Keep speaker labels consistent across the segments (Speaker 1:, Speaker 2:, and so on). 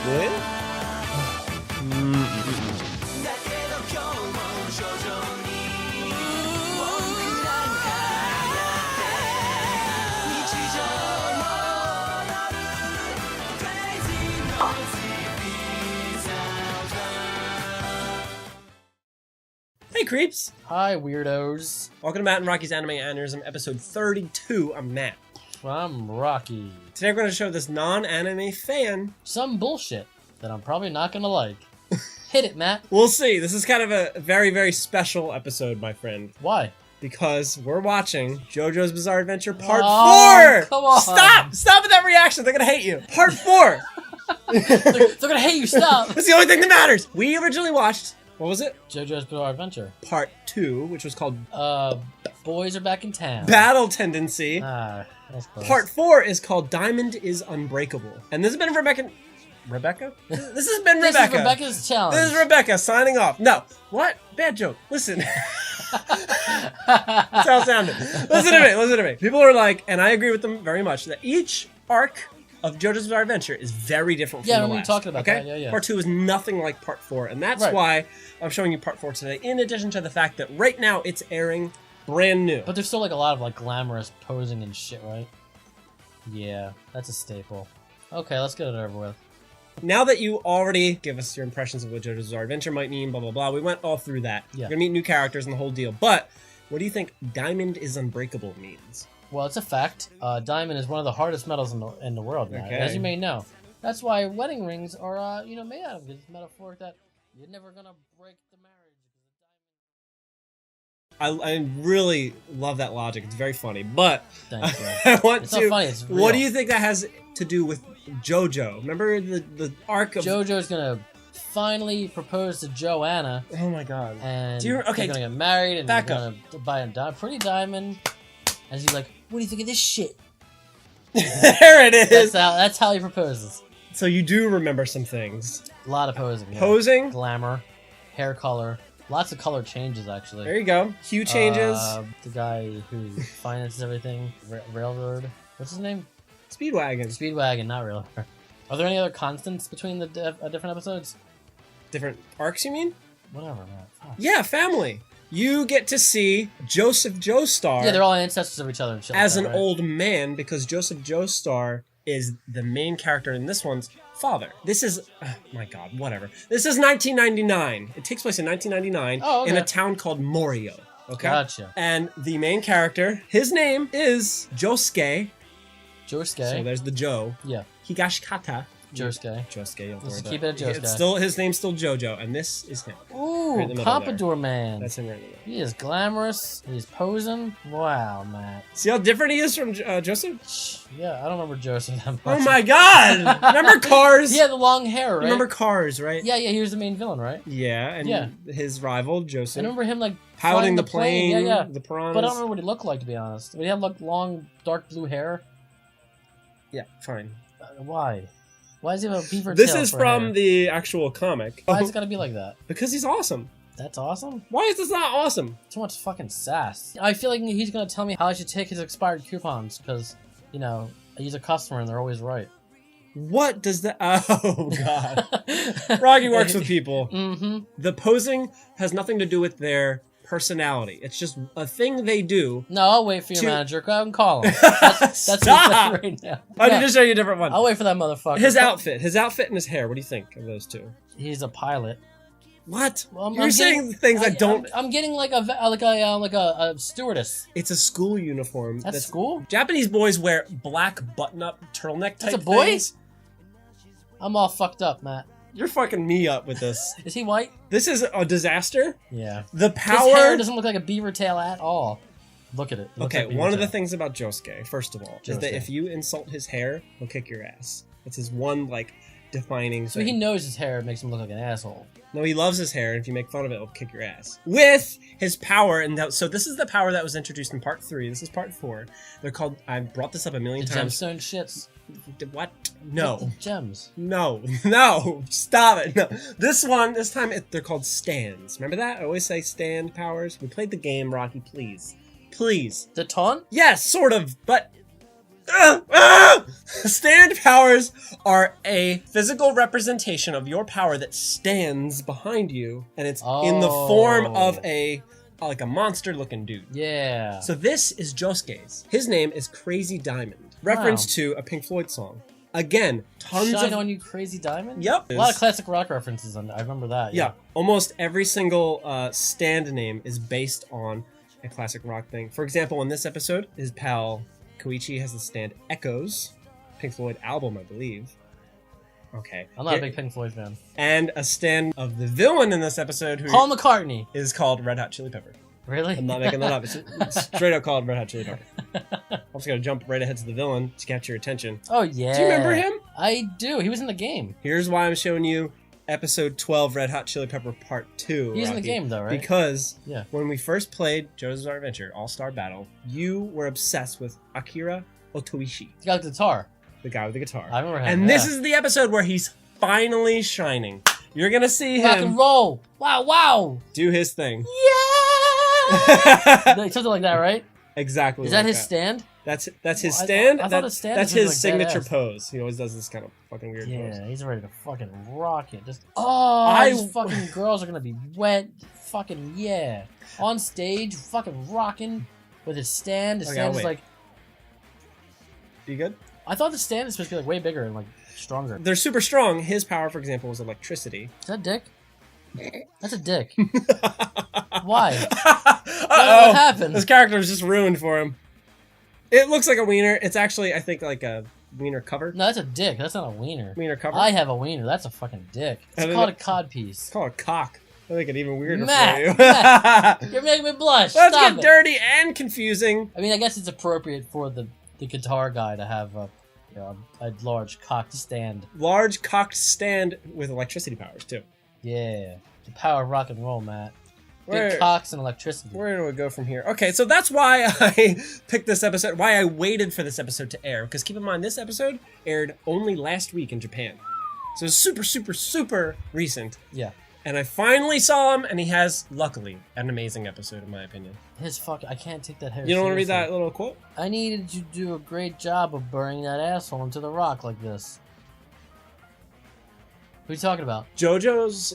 Speaker 1: Hey creeps!
Speaker 2: Hi weirdos.
Speaker 1: Welcome to Matt and Rocky's Anime Aneurysm, episode 32. I'm Matt.
Speaker 2: I'm Rocky.
Speaker 1: Today we're going to show this non-anime fan
Speaker 2: some bullshit that I'm probably not gonna like. Hit it, Matt.
Speaker 1: We'll see. This is kind of a very, very special episode, my friend.
Speaker 2: Why?
Speaker 1: Because we're watching JoJo's Bizarre Adventure Part 4!
Speaker 2: Come on!
Speaker 1: Stop with that reaction! They're gonna hate you! Part 4!
Speaker 2: They're gonna hate you, stop!
Speaker 1: That's the only thing that matters! We originally watched, what was it?
Speaker 2: JoJo's Bizarre Adventure.
Speaker 1: Part 2, which was called
Speaker 2: Boys Are Back in Town.
Speaker 1: Battle Tendency.
Speaker 2: That's close.
Speaker 1: Part 4 is called Diamond is Unbreakable. And this has been Rebecca? This has been Rebecca.
Speaker 2: This is Rebecca's challenge.
Speaker 1: This is Rebecca signing off. No. What? Bad joke. Listen. That's how it sounded. Listen to me. People are like, and I agree with them very much, that each arc of JoJo's Bizarre Adventure is very different from the last.
Speaker 2: Yeah, we were talking about that. Yeah.
Speaker 1: Part 2 is nothing like Part 4, and that's why I'm showing you Part 4 today, in addition to the fact that right now it's airing brand new.
Speaker 2: But there's still like a lot of like glamorous posing and shit, right? Yeah, that's a staple. Okay, let's get it over with.
Speaker 1: Now that you already give us your impressions of what JoJo's Bizarre Adventure might mean, blah, blah, blah, we went all through that.
Speaker 2: Yeah.
Speaker 1: We're gonna meet new characters and the whole deal. But what do you think Diamond is Unbreakable means?
Speaker 2: Well, it's a fact. Diamond is one of the hardest metals in the world now, as you may know. That's why wedding rings are, made out of it. It's metaphoric that you're never gonna break the marriage.
Speaker 1: I really love that logic. It's very funny, but
Speaker 2: Thanks,
Speaker 1: I want
Speaker 2: it's
Speaker 1: to.
Speaker 2: not funny, it's real.
Speaker 1: What do you think that has to do with JoJo? Remember the arc of
Speaker 2: JoJo's gonna finally propose to Joanna.
Speaker 1: Oh my god!
Speaker 2: And
Speaker 1: they're
Speaker 2: gonna get married, and
Speaker 1: back
Speaker 2: they're gonna buy a pretty diamond. And she's like, "What do you think of this shit?"
Speaker 1: There it is.
Speaker 2: That's how he proposes.
Speaker 1: So you do remember some things.
Speaker 2: A lot of posing. Yeah.
Speaker 1: Posing,
Speaker 2: glamour, hair color. Lots of color changes, actually.
Speaker 1: There you go. Hue changes.
Speaker 2: The guy who finances everything. Railroad. What's his name?
Speaker 1: Speedwagon.
Speaker 2: Speedwagon, not Railroad. Are there any other constants between the different episodes?
Speaker 1: Different arcs, you mean?
Speaker 2: Whatever, man. Fuck.
Speaker 1: Yeah, family. You get to see Joseph Joestar.
Speaker 2: Yeah, they're all ancestors of each other and shit
Speaker 1: as
Speaker 2: like
Speaker 1: an
Speaker 2: that, right?
Speaker 1: old man, because Joseph Joestar is the main character in this one's father. This is, my god, whatever. This is 1999. It takes place in 1999 in a town called Morio. Okay?
Speaker 2: Gotcha.
Speaker 1: And the main character, his name is Josuke.
Speaker 2: Josuke.
Speaker 1: So there's the Joe.
Speaker 2: Yeah.
Speaker 1: Higashikata.
Speaker 2: Josuke.
Speaker 1: Josuke.
Speaker 2: Let's keep it at Josuke.
Speaker 1: It's still, his name's still JoJo, and this is him.
Speaker 2: Ooh,
Speaker 1: right
Speaker 2: Pompadour Man.
Speaker 1: That's him right in the middle.
Speaker 2: He is glamorous. He's posing. Wow, Matt.
Speaker 1: See how different he is from Joseph?
Speaker 2: Yeah, I don't remember Joseph that much.
Speaker 1: Oh my god! Remember Cars?
Speaker 2: He had the long hair, right?
Speaker 1: Remember Cars, right?
Speaker 2: Yeah, he was the main villain, right?
Speaker 1: Yeah, and his rival, Joseph.
Speaker 2: I remember him, like,
Speaker 1: piloting the
Speaker 2: plane. Yeah.
Speaker 1: The piranhas.
Speaker 2: But I don't remember what he looked like, to be honest. Did he have, like, long, dark blue hair?
Speaker 1: Yeah, fine.
Speaker 2: Why? Why does he have a beaver tail?
Speaker 1: This is from
Speaker 2: hair?
Speaker 1: the actual comic.
Speaker 2: Why is it gotta be like that?
Speaker 1: Because he's awesome.
Speaker 2: That's awesome?
Speaker 1: Why is this not awesome?
Speaker 2: Too much fucking sass. I feel like he's gonna tell me how I should take his expired coupons, because, he's a customer and they're always right.
Speaker 1: What does that... Oh, God. Rocky works with people.
Speaker 2: Mm-hmm.
Speaker 1: The posing has nothing to do with their personality. It's just a thing they do.
Speaker 2: No, I'll wait for your manager. Go out and call him. That's
Speaker 1: Stop!
Speaker 2: right now.
Speaker 1: I need to show you a different one.
Speaker 2: I'll wait for that motherfucker.
Speaker 1: His outfit and his hair. What do you think of those two?
Speaker 2: He's a pilot.
Speaker 1: What?
Speaker 2: Well,
Speaker 1: You're saying things I don't...
Speaker 2: I'm getting like a stewardess.
Speaker 1: It's a school uniform.
Speaker 2: That's school?
Speaker 1: Japanese boys wear black button-up turtleneck type
Speaker 2: That's a boy?
Speaker 1: things.
Speaker 2: I'm all fucked up, Matt.
Speaker 1: You're fucking me up with this.
Speaker 2: Is he white?
Speaker 1: This is a disaster.
Speaker 2: Yeah.
Speaker 1: The power...
Speaker 2: His hair doesn't look like a beaver tail at all. Look at it.
Speaker 1: Okay, one of the things about Josuke, first of all, is that if you insult his hair, he'll kick your ass. It's his one, defining
Speaker 2: So
Speaker 1: thing.
Speaker 2: he knows his hair makes him look like an asshole.
Speaker 1: No, he loves his hair, and if you make fun of it, he'll kick your ass. With his power, so this is the power that was introduced in Part 3. This is Part 4. They're called... I've brought this up a million times.
Speaker 2: Gemstone shits.
Speaker 1: What? No.
Speaker 2: The gems.
Speaker 1: No. Stop it. No. This time, they're called stands. Remember that? I always say stand powers. We played the game, Rocky, please. Please.
Speaker 2: The taunt?
Speaker 1: Yes, sort of, but Stand powers are a physical representation of your power that stands behind you, and it's in the form of a monster-looking dude.
Speaker 2: Yeah.
Speaker 1: So this is Josuke's. His name is Crazy Diamond, reference to a Pink Floyd song. Again, tons of...
Speaker 2: Shine on you, Crazy Diamond?
Speaker 1: Yep.
Speaker 2: A lot of classic rock references on there. I remember that.
Speaker 1: Yeah. Almost every single stand name is based on a classic rock thing. For example, in this episode, his pal Koichi has the stand Echoes, Pink Floyd album, I believe. Okay.
Speaker 2: I'm not a big Pink Floyd fan.
Speaker 1: And a stand of the villain in this episode, who
Speaker 2: Paul McCartney,
Speaker 1: is called Red Hot Chili Pepper.
Speaker 2: Really?
Speaker 1: I'm not making that up. It's straight up called Red Hot Chili Pepper. I'm just gonna jump right ahead to the villain to catch your attention.
Speaker 2: Oh yeah.
Speaker 1: Do you remember him?
Speaker 2: I do. He was in the game.
Speaker 1: Here's why I'm showing you episode 12, Red Hot Chili Pepper Part 2.
Speaker 2: He's in the game though, right?
Speaker 1: Because when we first played JoJo's Bizarre Adventure All-Star Battle, you were obsessed with Akira Otoishi.
Speaker 2: He got the guitar.
Speaker 1: The guy with the guitar.
Speaker 2: I remember him.
Speaker 1: And this is the episode where he's finally shining. You're gonna see him
Speaker 2: rock and roll. Wow.
Speaker 1: do his thing.
Speaker 2: Yeah. Something like that, right?
Speaker 1: Exactly.
Speaker 2: Is that his stand?
Speaker 1: That's his stand.
Speaker 2: I thought his stand
Speaker 1: that's
Speaker 2: was
Speaker 1: his
Speaker 2: like
Speaker 1: signature
Speaker 2: badass.
Speaker 1: pose. He always does this kind of fucking weird pose.
Speaker 2: Yeah, he's ready to fucking rock it. Just these fucking girls are gonna be wet. Fucking yeah. On stage, fucking rocking with his stand. His stand is like.
Speaker 1: You good?
Speaker 2: I thought the stand is supposed to be like way bigger and like stronger.
Speaker 1: They're super strong. His power, for example, was electricity.
Speaker 2: Is that dick? That's a dick. Why?
Speaker 1: Uh-oh.
Speaker 2: What happened?
Speaker 1: This character was just ruined for him. It looks like a wiener. It's actually, I think, like a wiener cover.
Speaker 2: No, that's a dick. That's not a wiener.
Speaker 1: Wiener cover?
Speaker 2: I have a wiener. That's a fucking dick. It's called a codpiece.
Speaker 1: It's called a cock. I think it even weirder
Speaker 2: Matt,
Speaker 1: for you.
Speaker 2: Matt, you're making me blush.
Speaker 1: Let's
Speaker 2: Stop
Speaker 1: get
Speaker 2: it.
Speaker 1: dirty and confusing.
Speaker 2: I mean, I guess it's appropriate for the guitar guy to have a large cocked stand.
Speaker 1: Large cocked stand with electricity powers, too.
Speaker 2: Yeah. The power of rock and roll, Matt.
Speaker 1: Where-
Speaker 2: Big cocks and electricity.
Speaker 1: Where do we go from here? Okay, so that's why I picked this episode, why I waited for this episode to air. Because keep in mind, this episode aired only last week in Japan. So it's super, super, super recent.
Speaker 2: Yeah.
Speaker 1: And I finally saw him, and he has, luckily, an amazing episode, in my opinion.
Speaker 2: I can't take that hair
Speaker 1: You don't want to read
Speaker 2: seriously.
Speaker 1: that little quote?
Speaker 2: I needed you to do a great job of burying that asshole into the rock like this. Who are you talking about?
Speaker 1: Josuke's,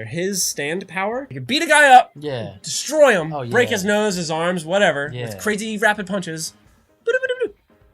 Speaker 1: his stand power. You can beat a guy up,
Speaker 2: Yeah.
Speaker 1: destroy him,
Speaker 2: Oh,
Speaker 1: break
Speaker 2: yeah.
Speaker 1: his nose, his arms, whatever,
Speaker 2: Yeah.
Speaker 1: with crazy rapid punches.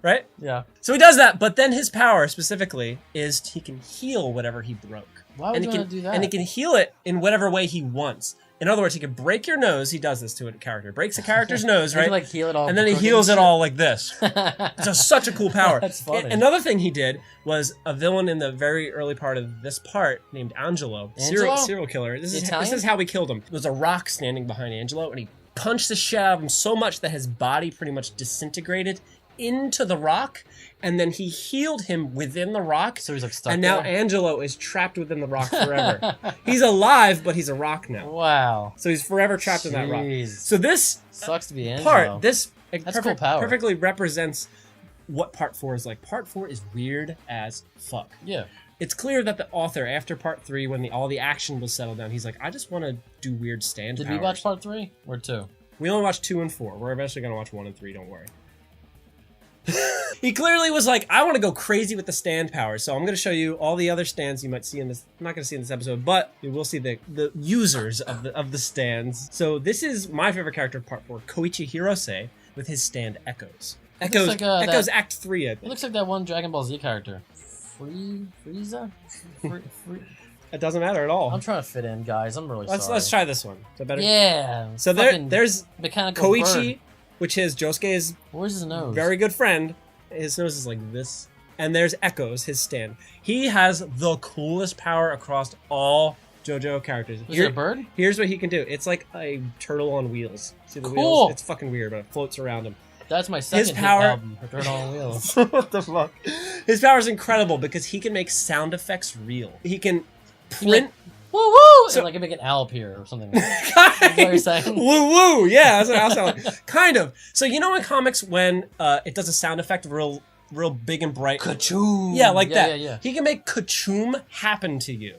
Speaker 1: Right?
Speaker 2: Yeah.
Speaker 1: So he does that, but then his power specifically is he can heal whatever he broke.
Speaker 2: Why would you want to do that?
Speaker 1: And he can heal it in whatever way he wants. In other words, he can break your nose. He does this to a character. Breaks a character's nose,
Speaker 2: He
Speaker 1: right?
Speaker 2: can, like, heal it all.
Speaker 1: And then he
Speaker 2: crooked
Speaker 1: heals
Speaker 2: and
Speaker 1: it all like this. It's such a cool power.
Speaker 2: That's funny.
Speaker 1: Another thing he did was a villain in the very early part of this part named Angelo. Serial killer. This is how we killed him. There was a rock standing behind Angelo, and he punched the shit out of him so much that his body pretty much disintegrated into the rock, and then he healed him within the rock.
Speaker 2: So he's like stuck
Speaker 1: and now
Speaker 2: there?
Speaker 1: Angelo is trapped within the rock forever. He's alive, but he's a rock now.
Speaker 2: Wow.
Speaker 1: So he's forever trapped in that rock.
Speaker 2: Jeez.
Speaker 1: So this
Speaker 2: Sucks to be Angelo.
Speaker 1: part,
Speaker 2: cool power.
Speaker 1: perfectly represents what part 4 is like. Part 4 is weird as fuck.
Speaker 2: Yeah.
Speaker 1: It's clear that the author, after part 3, when all the action was settled down, he's like, I just want to do weird stand
Speaker 2: Did
Speaker 1: powers.
Speaker 2: we watch part 3 or 2?
Speaker 1: We only watched 2 and 4. We're eventually going to watch 1 and 3, don't worry. He clearly was like, I want to go crazy with the stand powers, so I'm going to show you all the other stands you might see in this. I'm not going to see in this episode, but you will see the users of the stands. So this is my favorite character of part 4, Koichi Hirose, with his stand Echoes. Echoes,
Speaker 2: like,
Speaker 1: Echoes Act 3, I think.
Speaker 2: It looks like that one Dragon Ball Z character. Frieza?
Speaker 1: It doesn't matter at all.
Speaker 2: I'm trying to fit in, guys. I'm really sorry.
Speaker 1: Let's try this one. Is that better?
Speaker 2: Yeah.
Speaker 1: So there's
Speaker 2: mechanical
Speaker 1: Koichi,
Speaker 2: bird.
Speaker 1: which is Josuke's
Speaker 2: Where's his nose?
Speaker 1: very good friend. His nose is like this. And there's Echoes, his stand. He has the coolest power across all JoJo characters.
Speaker 2: Is it a bird?
Speaker 1: Here's what he can do. It's like a turtle on wheels. See the
Speaker 2: Cool.
Speaker 1: wheels? It's fucking weird, but it floats around him.
Speaker 2: That's my second
Speaker 1: His power-
Speaker 2: hit album, Turtle on Wheels.
Speaker 1: What the fuck? His power is incredible because he can make sound effects real. He can print...
Speaker 2: Woo woo!
Speaker 1: So-
Speaker 2: And like a big an owl appear or something. Is that what you're saying?
Speaker 1: Woo woo! Yeah, that's what I sound like. Kind of. So you know in comics when it does a sound effect real big and bright?
Speaker 2: Ka-choom!
Speaker 1: Yeah, like that.
Speaker 2: Yeah.
Speaker 1: He can make ka-choom happen to you.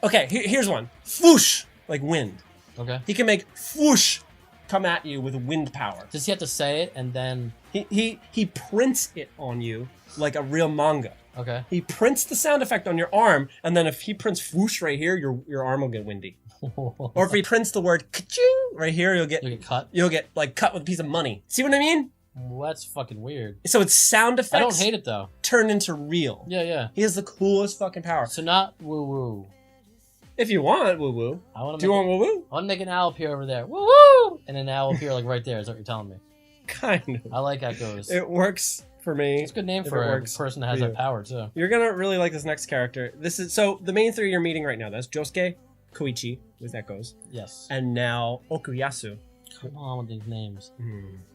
Speaker 1: Okay, here's one. Whoosh! Like wind.
Speaker 2: Okay.
Speaker 1: He can make whoosh come at you with wind power.
Speaker 2: Does he have to say it and then...
Speaker 1: He prints it on you like a real manga.
Speaker 2: Okay.
Speaker 1: He prints the sound effect on your arm, and then if he prints whoosh right here, your arm will get windy. Or if he prints the word ka-ching right here, you'll get
Speaker 2: cut.
Speaker 1: You'll get like cut with a piece of money. See what I mean?
Speaker 2: Well, that's fucking weird.
Speaker 1: So it's sound effects.
Speaker 2: I don't hate it though.
Speaker 1: Turned into real.
Speaker 2: Yeah, yeah.
Speaker 1: He has the coolest fucking power.
Speaker 2: So not woo woo.
Speaker 1: If you want woo woo.
Speaker 2: Do you
Speaker 1: want woo woo?
Speaker 2: I want to make an owl appear over there. Woo woo! And an owl appear like right there. Is what you're telling me.
Speaker 1: Kind of.
Speaker 2: I like echoes.
Speaker 1: It works for me.
Speaker 2: It's a good name for a person that has that power too.
Speaker 1: You're gonna really like this next character. This is so the main three you're meeting right now. That's Josuke, Koichi with echoes.
Speaker 2: Yes.
Speaker 1: And now Okuyasu.
Speaker 2: Come on with these names.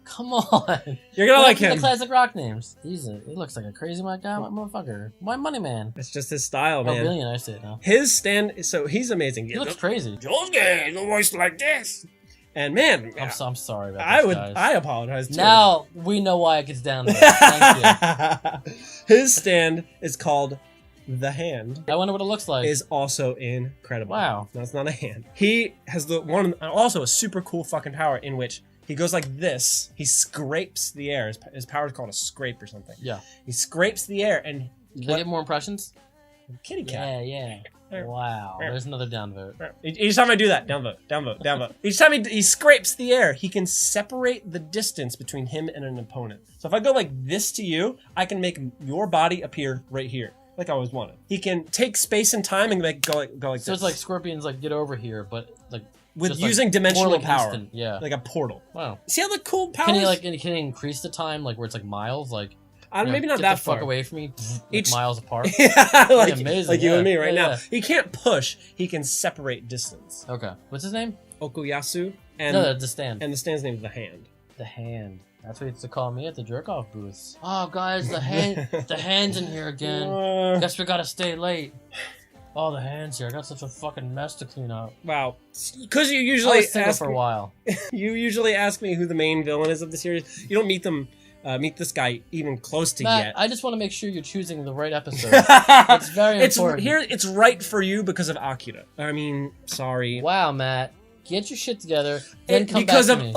Speaker 2: Come on.
Speaker 1: You're gonna like him.
Speaker 2: The classic rock names. He looks like a crazy motherfucker. My money man.
Speaker 1: It's just his style, man.
Speaker 2: Oh, billionaire, I see it now.
Speaker 1: His stand. So he's amazing.
Speaker 2: He looks crazy.
Speaker 1: Josuke is almost like this. And man,
Speaker 2: I'm sorry about this, guys.
Speaker 1: I apologize too.
Speaker 2: Now we know why it gets down there. Thank you.
Speaker 1: His stand is called the Hand.
Speaker 2: I wonder what it looks like.
Speaker 1: Is also incredible.
Speaker 2: Wow.
Speaker 1: No, it's not a hand. He has also a super cool fucking power in which he goes like this. He scrapes the air. His power is called a scrape or something.
Speaker 2: Yeah.
Speaker 1: He scrapes the air and...
Speaker 2: Can I get more impressions?
Speaker 1: Kitty cat.
Speaker 2: Yeah. Wow, there's another downvote.
Speaker 1: Each time I do that, downvote. Each time he scrapes the air, he can separate the distance between him and an opponent. So if I go like this to you, I can make your body appear right here, like I always wanted. He can take space and time and go like this.
Speaker 2: So it's like Scorpion's like get over here, but like
Speaker 1: with using dimensional power.
Speaker 2: Instant, yeah,
Speaker 1: like a portal.
Speaker 2: Wow.
Speaker 1: See how the cool power?
Speaker 2: Can he increase the time like where it's like miles, like?
Speaker 1: Maybe not
Speaker 2: get
Speaker 1: that
Speaker 2: the
Speaker 1: far.
Speaker 2: Fuck away from me, miles apart.
Speaker 1: Yeah, like
Speaker 2: amazing,
Speaker 1: like you and me right now.
Speaker 2: Yeah.
Speaker 1: He can't push. He can separate distance.
Speaker 2: Okay. What's his name?
Speaker 1: Okuyasu. And
Speaker 2: no, the stand.
Speaker 1: And the stand's name is the Hand.
Speaker 2: The Hand. That's what he used to call me at the jerk off booths. Oh, guys, the hand, the hand's in here again. Guess we gotta stay late. Oh, the hand's here. I got such a fucking mess to clean up.
Speaker 1: Wow. Because you usually
Speaker 2: ask for a while.
Speaker 1: You usually ask me who the main villain is of the series. You don't meet them. Meet this guy even close to
Speaker 2: Matt,
Speaker 1: yet.
Speaker 2: I just want to make sure you're choosing the right episode. It's very important.
Speaker 1: It's right for you because of Akira. I mean, sorry.
Speaker 2: Wow, Matt. Get your shit together, then come
Speaker 1: because
Speaker 2: back to me.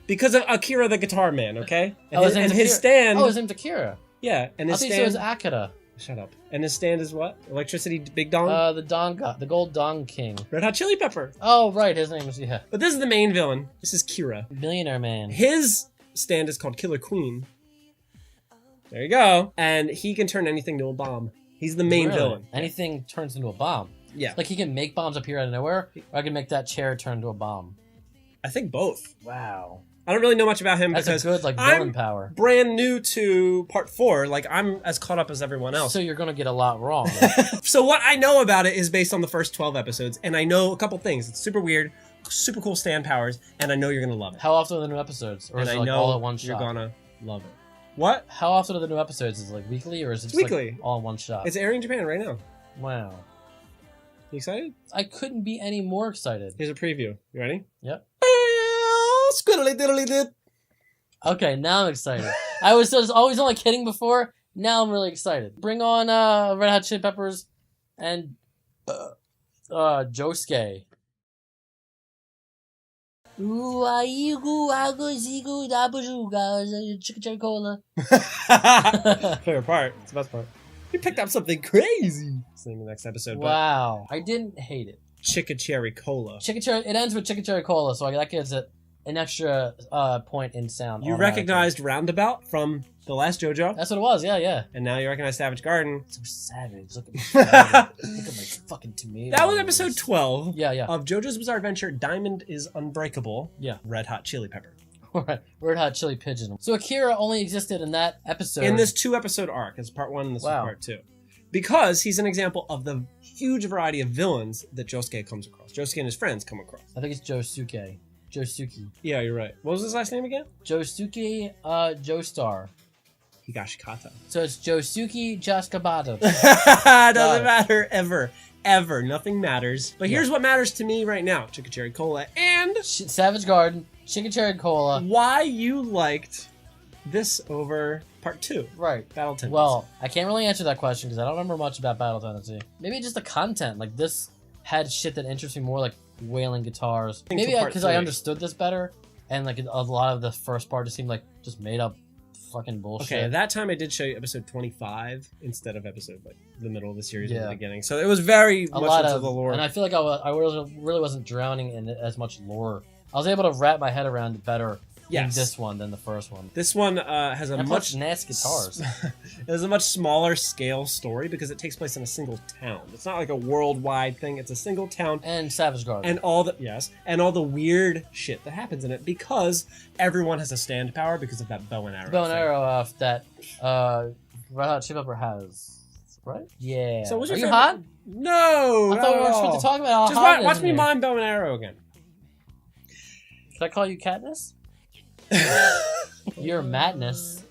Speaker 1: Because of Akira the Guitar Man, okay? And,
Speaker 2: his
Speaker 1: stand...
Speaker 2: Oh, his name's Akira.
Speaker 1: Yeah, and his
Speaker 2: stand...
Speaker 1: I
Speaker 2: thought it was Akira.
Speaker 1: Shut up. And his stand is what? Electricity Big Dong?
Speaker 2: The Gold Dong King.
Speaker 1: Red Hot Chili Pepper.
Speaker 2: Oh, right, his name is, yeah.
Speaker 1: But this is the main villain. This is Kira.
Speaker 2: Millionaire Man.
Speaker 1: His stand is called Killer Queen. There you go. And he can turn anything to a bomb. He's the main villain.
Speaker 2: Anything turns into a bomb.
Speaker 1: Yeah.
Speaker 2: Like he can make bombs appear out of nowhere, or I can make that chair turn into a bomb.
Speaker 1: I think both.
Speaker 2: Wow.
Speaker 1: I don't really know much about him
Speaker 2: because
Speaker 1: a
Speaker 2: good villain power.
Speaker 1: Brand new to part 4. Like I'm as caught up as everyone else.
Speaker 2: So you're gonna get a lot wrong.
Speaker 1: So what I know about it is based on the first 12 episodes, and I know a couple things. It's super weird, super cool stand powers, and I know you're gonna love it.
Speaker 2: How often are the new episodes? Or
Speaker 1: and
Speaker 2: is it
Speaker 1: I
Speaker 2: like
Speaker 1: know
Speaker 2: all at one shot?
Speaker 1: You're gonna love it. What?
Speaker 2: How often are the new episodes? Is it like weekly or is it just
Speaker 1: weekly?
Speaker 2: Like all in one shot?
Speaker 1: It's airing in Japan right now.
Speaker 2: Wow.
Speaker 1: You excited?
Speaker 2: I couldn't be any more excited.
Speaker 1: Here's a preview. You ready?
Speaker 2: Yep.
Speaker 1: Squiddly diddly did.
Speaker 2: Okay, now I'm excited. I was always only kidding before. Now I'm really excited. Bring on Red Hot Chili Peppers and Josuke. Chicken cherry cola.
Speaker 1: Favorite part. It's the best part. You picked up something crazy. See you in the next episode.
Speaker 2: Wow. I didn't hate it.
Speaker 1: Chicken cherry cola.
Speaker 2: Chicken cherry. It ends with chicken cherry cola, so that gives it an extra point in sound.
Speaker 1: You recognized Roundabout from the last JoJo.
Speaker 2: That's what it was. Yeah.
Speaker 1: And now you recognize Savage Garden.
Speaker 2: So savage. Look at me. Look at my fucking tomato.
Speaker 1: That was episode 12.
Speaker 2: Yeah.
Speaker 1: Of JoJo's Bizarre Adventure. Diamond is Unbreakable.
Speaker 2: Yeah.
Speaker 1: Red Hot Chili Pepper.
Speaker 2: Red Hot Chili Pigeon. So Akira only existed in that episode.
Speaker 1: In this 2-episode arc. It's part 1 and this is part 2. Because he's an example of the huge variety of villains that Josuke comes across. Josuke and his friends come across.
Speaker 2: I think it's Josuke.
Speaker 1: Yeah, you're right. What was his last name again?
Speaker 2: Josuke Joestar.
Speaker 1: Higashikata.
Speaker 2: So it's Josuke Jaskabata.
Speaker 1: Doesn't matter ever. Nothing matters. But here's what matters to me right now. Chicken Cherry Cola and...
Speaker 2: Savage Garden, Chicken Cherry Cola.
Speaker 1: Why you liked this over part 2.
Speaker 2: Right.
Speaker 1: Battle Tendency.
Speaker 2: Well, I can't really answer that question because I don't remember much about Battle Tendency. Maybe just the content. Like this had shit that interests me more, like wailing guitars. Maybe because I understood this better. and like a lot of the first part just seemed like just made up fucking bullshit.
Speaker 1: Okay, that time I did show you episode 25 instead of episode like the middle of the series at the beginning. So it was very much into the lore.
Speaker 2: And I feel like I really wasn't drowning in it as much lore. I was able to wrap my head around it better in this one than the first one.
Speaker 1: This one has a much
Speaker 2: nasty guitars.
Speaker 1: It has a much smaller scale story because it takes place in a single town. It's not like a worldwide thing. It's a single town
Speaker 2: and Savage Garden
Speaker 1: and all the weird shit that happens in it because everyone has a stand power because of that bow and arrow.
Speaker 2: That Red Hot Chili Pepper has, right? Yeah.
Speaker 1: So was your
Speaker 2: favorite? Hot?
Speaker 1: No.
Speaker 2: I thought we were supposed to talk about how
Speaker 1: just watch me mime bow and arrow again.
Speaker 2: Should I call you Katniss? You're madness.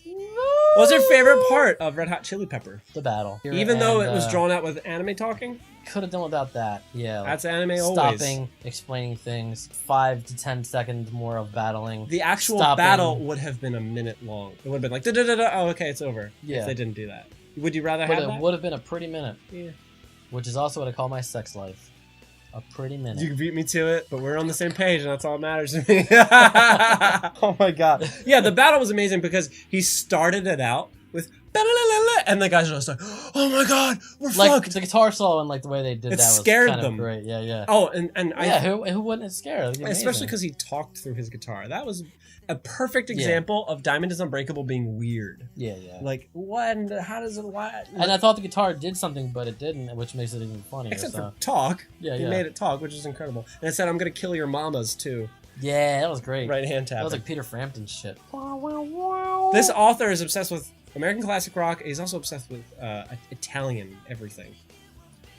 Speaker 1: What was your favorite part of Red Hot Chili Pepper?
Speaker 2: The battle.
Speaker 1: Even though it was drawn out with anime talking?
Speaker 2: Could have done without that. Yeah.
Speaker 1: That's anime always.
Speaker 2: Stopping, explaining things, 5 to 10 seconds more of battling.
Speaker 1: The actual battle would have been a minute long. It would have been like, da-da-da-da, oh, okay, it's over. Yeah. If they didn't do that. Would you rather have that?
Speaker 2: It would have been a pretty minute.
Speaker 1: Yeah.
Speaker 2: Which is also what I call my sex life. A pretty minute.
Speaker 1: You beat me to it, but we're on the same page, and that's all that matters to me. Oh my god. Yeah, the battle was amazing because he started it out with and the guys were just like, oh my god, we're fucked.
Speaker 2: The guitar solo and like the way they did that was
Speaker 1: scared
Speaker 2: kind
Speaker 1: them.
Speaker 2: Of great. Yeah, yeah.
Speaker 1: Oh,
Speaker 2: who wouldn't it scare?
Speaker 1: Especially because he talked through his guitar. That was a perfect example of Diamond is Unbreakable being weird.
Speaker 2: Yeah, yeah.
Speaker 1: Like, what? How does it? What?
Speaker 2: And I thought the guitar did something, but it didn't, which makes it even funnier.
Speaker 1: Except for talk.
Speaker 2: Yeah,
Speaker 1: he made it talk, which is incredible. And it said, "I'm gonna kill your mamas too."
Speaker 2: Yeah, that was great.
Speaker 1: Right hand tap.
Speaker 2: That was like Peter Frampton shit.
Speaker 1: This author is obsessed with American classic rock. He's also obsessed with Italian everything.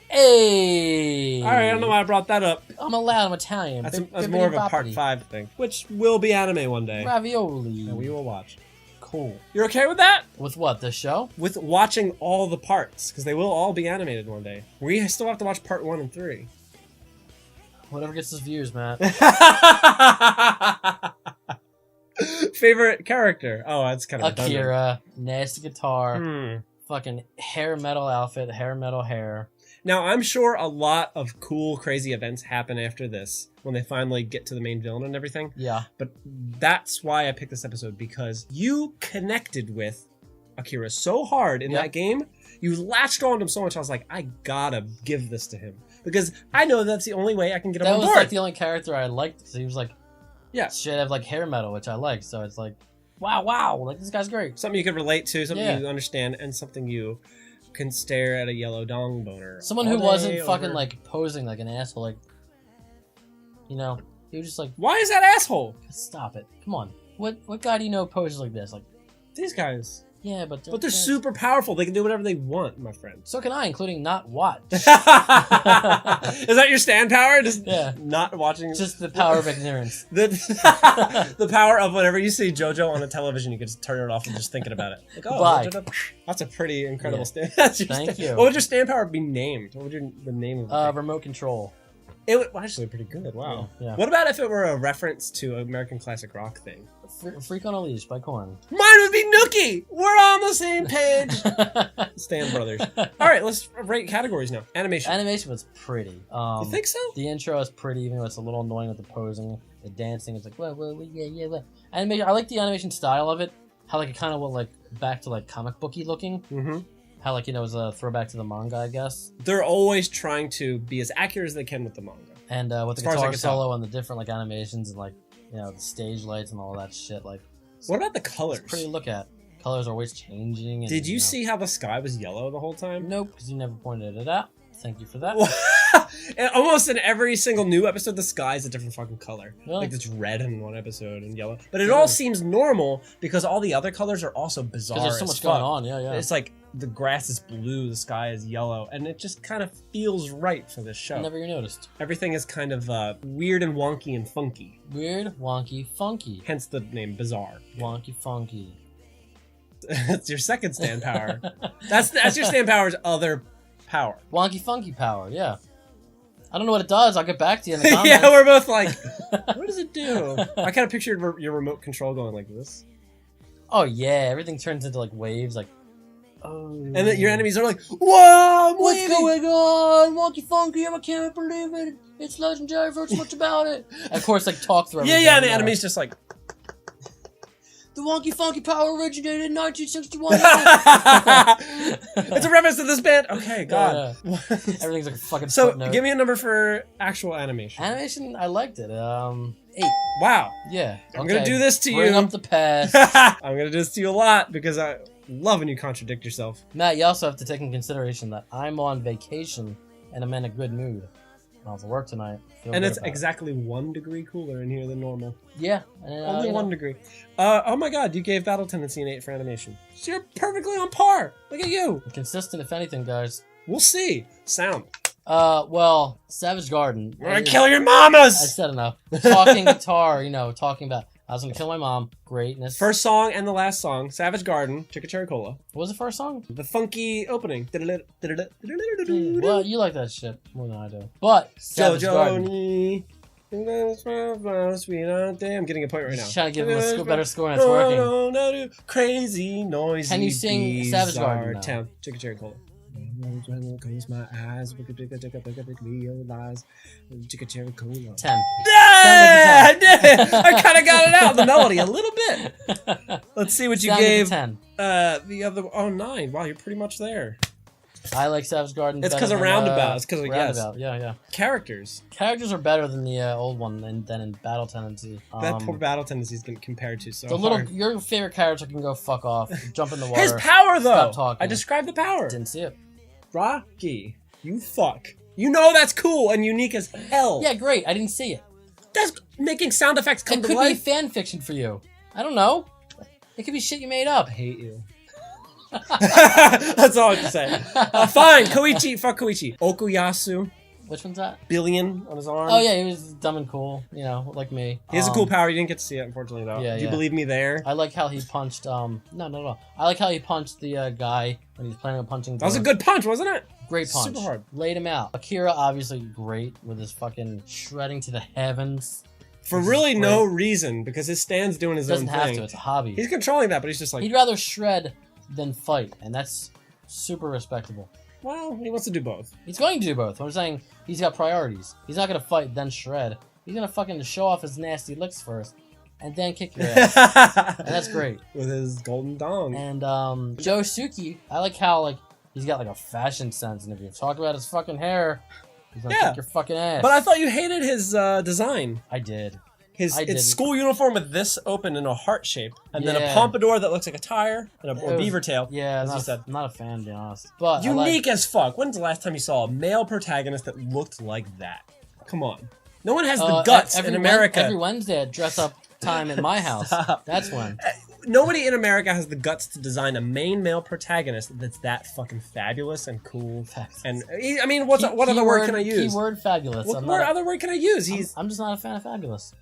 Speaker 2: Hey!
Speaker 1: All right, I don't know why I brought that up.
Speaker 2: I'm Italian.
Speaker 1: That's more of a part 5 thing, which will be anime one day.
Speaker 2: Ravioli.
Speaker 1: And we will watch.
Speaker 2: Cool.
Speaker 1: You're okay with that?
Speaker 2: With what, the show?
Speaker 1: With watching all the parts, because they will all be animated one day. We still have to watch part 1 and 3.
Speaker 2: Whatever gets us views, Matt.
Speaker 1: Favorite character? Oh, that's kind of
Speaker 2: Akira, nasty guitar, fucking hair metal outfit, hair metal hair.
Speaker 1: Now, I'm sure a lot of cool, crazy events happen after this when they finally get to the main villain and everything.
Speaker 2: Yeah.
Speaker 1: But that's why I picked this episode, because you connected with Akira so hard in that game. You latched on to him so much, I was like, I gotta give this to him. Because I know that's the only way I can get him on board.
Speaker 2: That was like the only character I liked. So he was like,
Speaker 1: straight
Speaker 2: up like hair metal, which I like. So it's like, wow, like this guy's great.
Speaker 1: Something you could relate to, something you understand, and something you can stare at a yellow dong boner.
Speaker 2: Someone who wasn't fucking like posing like an asshole, like, you know, he was just like,
Speaker 1: why is that asshole?
Speaker 2: Stop it! Come on, what guy do you know poses like this? Like
Speaker 1: these guys.
Speaker 2: Yeah, but
Speaker 1: they're super powerful. They can do whatever they want, my friend.
Speaker 2: So can I, including not watch.
Speaker 1: Is that your stand power? Just not watching.
Speaker 2: Just the power of ignorance.
Speaker 1: The power of whenever you see JoJo on a television, you can just turn it off and just thinking about it. Like, oh, that's a pretty incredible stand.
Speaker 2: Thank you.
Speaker 1: What would your stand power be named? What would the name of it?
Speaker 2: Remote control.
Speaker 1: It would actually pretty good. Wow.
Speaker 2: Yeah.
Speaker 1: What about if it were a reference to American classic rock thing?
Speaker 2: Freak on a Leash by Korn.
Speaker 1: Mine would be Nookie. We're on the same page. Stan Brothers. All right, let's rate categories now. Animation.
Speaker 2: Animation was pretty.
Speaker 1: You think so?
Speaker 2: The intro is pretty, even though it's a little annoying with the posing, the dancing. It's like, yeah. Animation. I like the animation style of it. How like it kind of went like back to like comic booky looking.
Speaker 1: Mm-hmm.
Speaker 2: How like, you know, it was a throwback to the manga, I guess.
Speaker 1: They're always trying to be as accurate as they can with the manga.
Speaker 2: And with the guitar solo and the different like animations and like, you know, the stage lights and all that shit. Like,
Speaker 1: what about the colors?
Speaker 2: It's pretty to look at. Colors are always changing. And,
Speaker 1: did you see how the sky was yellow the whole time?
Speaker 2: Nope, because you never pointed it out. Thank you for that.
Speaker 1: And almost in every single new episode, the sky is a different fucking color.
Speaker 2: Really?
Speaker 1: Like it's red in one episode and yellow. But it all seems normal because all the other colors are also bizarre.
Speaker 2: There's so much going on, yeah.
Speaker 1: It's like the grass is blue, the sky is yellow, and it just kind of feels right for this show.
Speaker 2: Never even noticed.
Speaker 1: Everything is kind of weird and wonky and funky.
Speaker 2: Weird, wonky, funky.
Speaker 1: Hence the name Bizarre.
Speaker 2: Wonky, funky.
Speaker 1: That's your second stand power. That's your stand power's other power.
Speaker 2: Wonky, funky power, yeah. I don't know what it does. I'll get back to you in the comments.
Speaker 1: Yeah, we're both like, what does it do? I kind of pictured your remote control going like this.
Speaker 2: Oh, yeah. Everything turns into, like, waves, like... Oh.
Speaker 1: And then your enemies are like, whoa, I'm
Speaker 2: what's
Speaker 1: waving.
Speaker 2: going on? Wonky Funky, I can't believe it. It's legendary, I've heard so much about it. And of course, like, talk through everything.
Speaker 1: Yeah, and the enemy's just like...
Speaker 2: The Wonky Funky power originated in 1961.
Speaker 1: It's a reference to this band. Okay, God.
Speaker 2: Yeah. Everything's like a fucking
Speaker 1: So,
Speaker 2: footnote.
Speaker 1: give me a number for actual animation.
Speaker 2: Animation, I liked it. 8.
Speaker 1: Wow.
Speaker 2: Yeah.
Speaker 1: I'm gonna do this to you.
Speaker 2: Bring up the past.
Speaker 1: I'm gonna do this to you a lot because I love when you contradict yourself.
Speaker 2: Matt, you also have to take in consideration that I'm on vacation and I'm in a good mood. I was at work tonight.
Speaker 1: And it's exactly 1 degree cooler in here than normal.
Speaker 2: Yeah.
Speaker 1: Only 1 degree. Oh my God, you gave Battle Tendency an 8 for animation. So you're perfectly on par. Look at you.
Speaker 2: Consistent, if anything, guys.
Speaker 1: We'll see. Sound.
Speaker 2: Well, Savage Garden.
Speaker 1: We're gonna kill your mamas!
Speaker 2: I said enough. Talking guitar, talking about, I was gonna kill my mom. Greatness.
Speaker 1: First song and the last song, Savage Garden, Chicka Cherry Cola.
Speaker 2: What was the first song?
Speaker 1: The funky opening.
Speaker 2: Well, you like that shit more than I do. But, Savage Garden.
Speaker 1: Sweet, I'm getting a point right now.
Speaker 2: Just trying to give him a better score and it's working.
Speaker 1: Crazy, noisy,
Speaker 2: can you sing Savage Garden now?
Speaker 1: Town. Chicka Cherry Cola. Close my eyes, realize Chicka Cherry Cola.
Speaker 2: 10.
Speaker 1: Yeah, I did. I kind of got it out the melody a little bit. Let's see what you gave.
Speaker 2: 10.
Speaker 1: The other 9. Wow, you're pretty much there.
Speaker 2: I like Savage Garden.
Speaker 1: It's because of Roundabout. It's because of
Speaker 2: Roundabout. Yeah.
Speaker 1: Characters.
Speaker 2: Characters are better than the old one than in Battle Tendency.
Speaker 1: That poor Battle Tendency is getting compared to so
Speaker 2: the
Speaker 1: hard.
Speaker 2: Your favorite character can go fuck off. Jump in the water.
Speaker 1: His power though.
Speaker 2: Stop talking.
Speaker 1: I described the power.
Speaker 2: Didn't see it.
Speaker 1: Rocky, you fuck. You know that's cool and unique as hell.
Speaker 2: Yeah, great. I didn't see it.
Speaker 1: That's making sound effects come to
Speaker 2: life. It could be fan fiction for you. I don't know. It could be shit you made up.
Speaker 1: I hate you. That's all I have to say. Fine, Koichi. Fuck Koichi. Okuyasu.
Speaker 2: Which one's that?
Speaker 1: Billion on his arm.
Speaker 2: Oh yeah, he was dumb and cool. Like me.
Speaker 1: He has a cool power. You didn't get to see it, unfortunately, though.
Speaker 2: Yeah,
Speaker 1: Do you believe me there?
Speaker 2: I like how he punched. No, not at all. I like how he punched the guy when he was planning on punching.
Speaker 1: That was a good punch, wasn't it?
Speaker 2: Great punch.
Speaker 1: Super hard.
Speaker 2: Laid him out. Akira, obviously great with his fucking shredding to the heavens.
Speaker 1: For really no reason, because his stand's doing his own thing.
Speaker 2: Doesn't have to. It's a hobby.
Speaker 1: He's controlling that, but he's just like...
Speaker 2: He'd rather shred than fight, and that's super respectable.
Speaker 1: Well, he wants to do both.
Speaker 2: He's going to do both. I'm saying he's got priorities. He's not going to fight, then shred. He's going to fucking show off his nasty licks first, and then kick your ass. And that's great.
Speaker 1: With his golden dong.
Speaker 2: And Josuke, I like how he's got a fashion sense, and if you talk about his fucking hair, he's going to kick your fucking ass.
Speaker 1: But I thought you hated his design.
Speaker 2: I did.
Speaker 1: It's school uniform with this open in a heart shape, and then a pompadour that looks like a tire, and a beaver tail.
Speaker 2: Yeah,
Speaker 1: as you said.
Speaker 2: I'm not a fan, to be honest. But
Speaker 1: unique as fuck. When's the last time you saw a male protagonist that looked like that? Come on. No one has the guts in America.
Speaker 2: Every Wednesday at dress up time at my house. That's when.
Speaker 1: Nobody in America has the guts to design a main male protagonist that's that fucking fabulous and cool. And I mean, what other word can I use?
Speaker 2: Keyword fabulous.
Speaker 1: What other word can I use?
Speaker 2: I'm just not a fan of fabulous.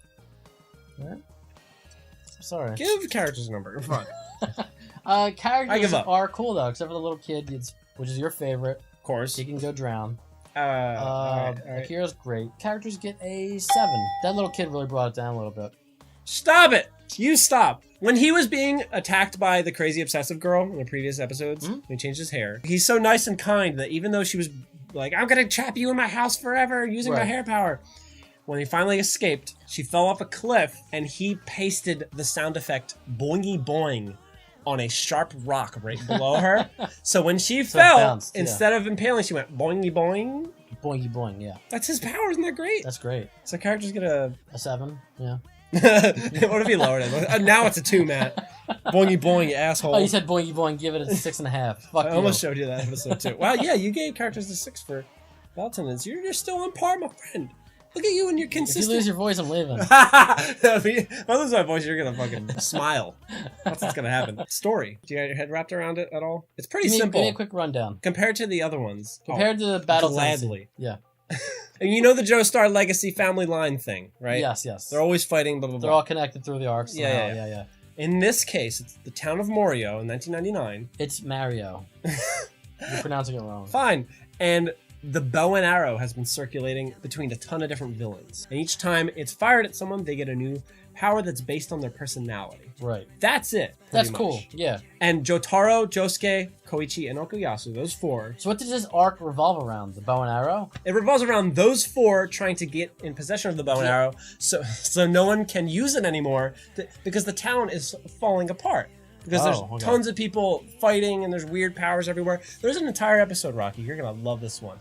Speaker 2: Right? I'm sorry.
Speaker 1: Give characters a number. Fine.
Speaker 2: Characters are cool though, except for the little kid, which is your favorite.
Speaker 1: Of course.
Speaker 2: He can go drown.
Speaker 1: All right.
Speaker 2: Akira's great. Characters get a 7. That little kid really brought it down a little bit.
Speaker 1: Stop it! You stop. When he was being attacked by the crazy obsessive girl in the previous episodes, he changed his hair. He's so nice and kind that even though she was like, I'm gonna trap you in my house forever using my hair power. When he finally escaped, she fell off a cliff and he pasted the sound effect boingy boing on a sharp rock right below her. So when she fell, bounced, instead of impaling, she went boingy boing.
Speaker 2: Boingy boing, yeah.
Speaker 1: That's his power, isn't that great?
Speaker 2: That's great.
Speaker 1: So characters get a
Speaker 2: 7, yeah.
Speaker 1: What if he lowered it? Now it's a 2, Matt. Boingy boing, you asshole.
Speaker 2: Oh, you said boingy boing, give it a 6.5. Fuck
Speaker 1: I almost showed you that episode too. Wow, yeah, you gave characters a 6 for Valtenance. You're still on par, my friend. Look at you and your consistent...
Speaker 2: If you lose your voice, I'm leaving.
Speaker 1: If I lose my voice, you're gonna fucking smile. That's what's gonna happen. Story. Do you have your head wrapped around it at all? It's pretty simple.
Speaker 2: Give me a quick rundown.
Speaker 1: Compared to the other ones.
Speaker 2: Compared to the Battle
Speaker 1: Gladly.
Speaker 2: Yeah.
Speaker 1: And you know the Joestar Legacy family line thing, right?
Speaker 2: Yes.
Speaker 1: They're always fighting, blah, blah, blah.
Speaker 2: They're all connected through the arcs. Yeah.
Speaker 1: In this case, it's the town of Morio in 1999.
Speaker 2: It's Mario. You're pronouncing it wrong.
Speaker 1: Fine. And the bow and arrow has been circulating between a ton of different villains. And each time it's fired at someone, they get a new power that's based on their personality.
Speaker 2: Right.
Speaker 1: That's it.
Speaker 2: That's
Speaker 1: much.
Speaker 2: cool. Yeah.
Speaker 1: And Jotaro, Josuke, Koichi, and Okuyasu, those 4.
Speaker 2: So what does this arc revolve around? The bow and arrow?
Speaker 1: It revolves around those 4 trying to get in possession of the bow and arrow, so no one can use it anymore because the town is falling apart. Because there's tons of people fighting and there's weird powers everywhere. There's an entire episode, Rocky, you're gonna love this one.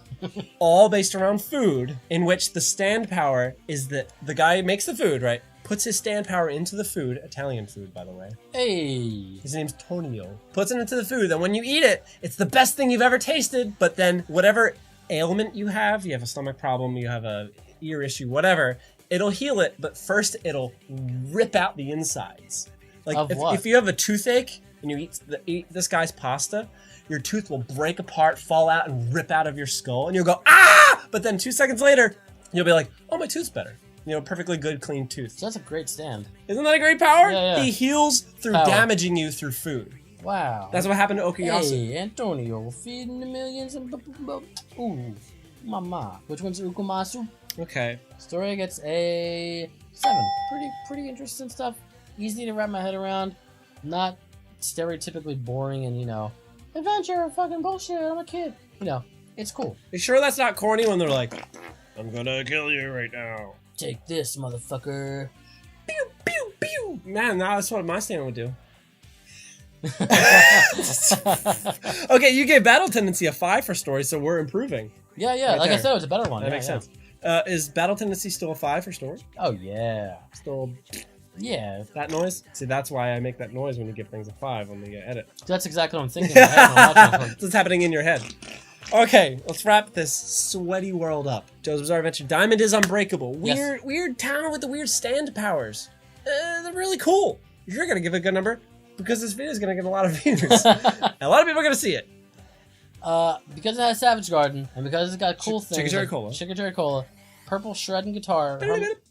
Speaker 1: All based around food, in which the stand power is that the guy who makes the food, right? Puts his stand power into the food, Italian food, by the way.
Speaker 2: Hey.
Speaker 1: His name's Tonio. Puts it into the food, and when you eat it, it's the best thing you've ever tasted, but then whatever ailment you have a stomach problem, you have a ear issue, whatever, it'll heal it, but first it'll rip out the insides. Like, if you have a toothache and you eat this guy's pasta, your tooth will break apart, fall out, and rip out of your skull, and you'll go, ah! But then 2 seconds later, you'll be like, oh, my tooth's better. Perfectly good, clean tooth.
Speaker 2: So that's a great stand.
Speaker 1: Isn't that a great power?
Speaker 2: Yeah.
Speaker 1: He heals through damaging you through food.
Speaker 2: Wow.
Speaker 1: That's what happened to Okuyasu.
Speaker 2: Hey, Antonio, feeding the millions and... Ooh, mama. Which one's Ukumasu?
Speaker 1: Okay.
Speaker 2: Story gets a 7. Pretty interesting stuff. Easy to wrap my head around. Not stereotypically boring and, adventure, fucking bullshit, I'm a kid. It's cool.
Speaker 1: You sure that's not corny when they're like, I'm gonna kill you right now.
Speaker 2: Take this, motherfucker.
Speaker 1: Pew, pew, pew. Man, that's what my stand would do. Okay, you gave Battle Tendency a 5 for story, so we're improving.
Speaker 2: Yeah.
Speaker 1: Right
Speaker 2: like
Speaker 1: there.
Speaker 2: I said, it was a better one.
Speaker 1: That makes sense. Is Battle Tendency still a 5 for story?
Speaker 2: Oh, yeah.
Speaker 1: Still...
Speaker 2: Yeah.
Speaker 1: That noise? See, that's why I make that noise when you give things a 5 when they edit.
Speaker 2: That's exactly what I'm thinking. In my head when I'm watching it.
Speaker 1: What's happening in your head? Okay, let's wrap this sweaty world up. JoJo's Bizarre Adventure. Diamond is unbreakable. Weird town with the weird stand powers. They're really cool. You're gonna give it a good number because this video is gonna get a lot of views. And a lot of people are gonna see it.
Speaker 2: Because it has Savage Garden and because it's got cool things.
Speaker 1: Chicken Cola.
Speaker 2: Purple shredding guitar,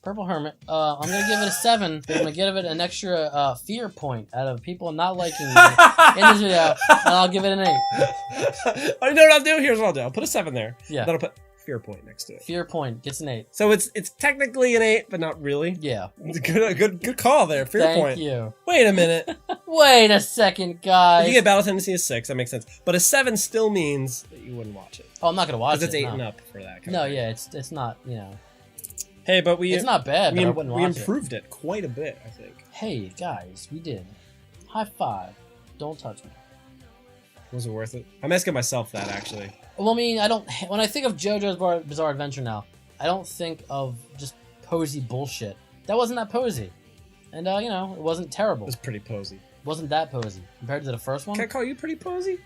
Speaker 2: purple hermit. I'm gonna give it a 7. I'm gonna give it an extra fear point out of people not liking me in this video, and I'll give it an 8.
Speaker 1: I know what I'll do. Here's what I'll do. I'll put a 7 there.
Speaker 2: Yeah.
Speaker 1: Then I'll put fear point next to it.
Speaker 2: Fear point gets an 8.
Speaker 1: So it's technically an 8, but not really.
Speaker 2: Yeah.
Speaker 1: Good call there. Fear point.
Speaker 2: Thank you.
Speaker 1: Wait a minute.
Speaker 2: Wait a second, guys.
Speaker 1: If you get Battle Tendency as 6, that makes sense. But a 7 still means that you wouldn't watch it.
Speaker 2: Oh, I'm not gonna watch it.
Speaker 1: Because it's 8 and up for that.
Speaker 2: No, yeah, it's not.
Speaker 1: Hey, but
Speaker 2: it's not bad. But I wouldn't watch it.
Speaker 1: We improved it quite a bit, I think.
Speaker 2: Hey, guys, we did. High 5. Don't touch me.
Speaker 1: Was it worth it? I'm asking myself that, actually.
Speaker 2: Well, I mean, I don't. When I think of JoJo's Bizarre Adventure now, I don't think of just posy bullshit. That wasn't that posy, and it wasn't terrible.
Speaker 1: It was pretty posy.
Speaker 2: Wasn't that posy compared to the first one?
Speaker 1: Can I call you pretty posy?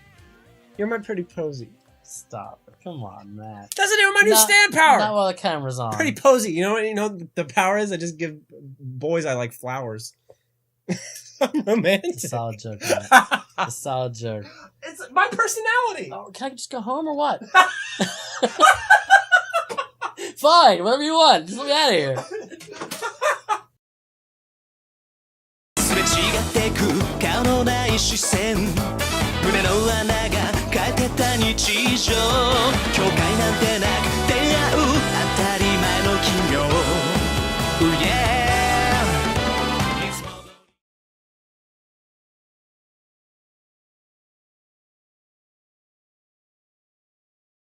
Speaker 1: You're my pretty posy.
Speaker 2: Stop it! Come on, Matt.
Speaker 1: That's the name of my new stand power.
Speaker 2: Not while the camera's on.
Speaker 1: Pretty posy. You know what the power is? I just give boys I like flowers. I'm romantic.
Speaker 2: It's a solid joke, Matt. A solid joke.
Speaker 1: It's my personality.
Speaker 2: Oh, can I just go home or what? Fine, whatever you want. Just let me out of here.
Speaker 3: すれ違ってく顔のない視線胸の穴が変えてた日常境界なんてなく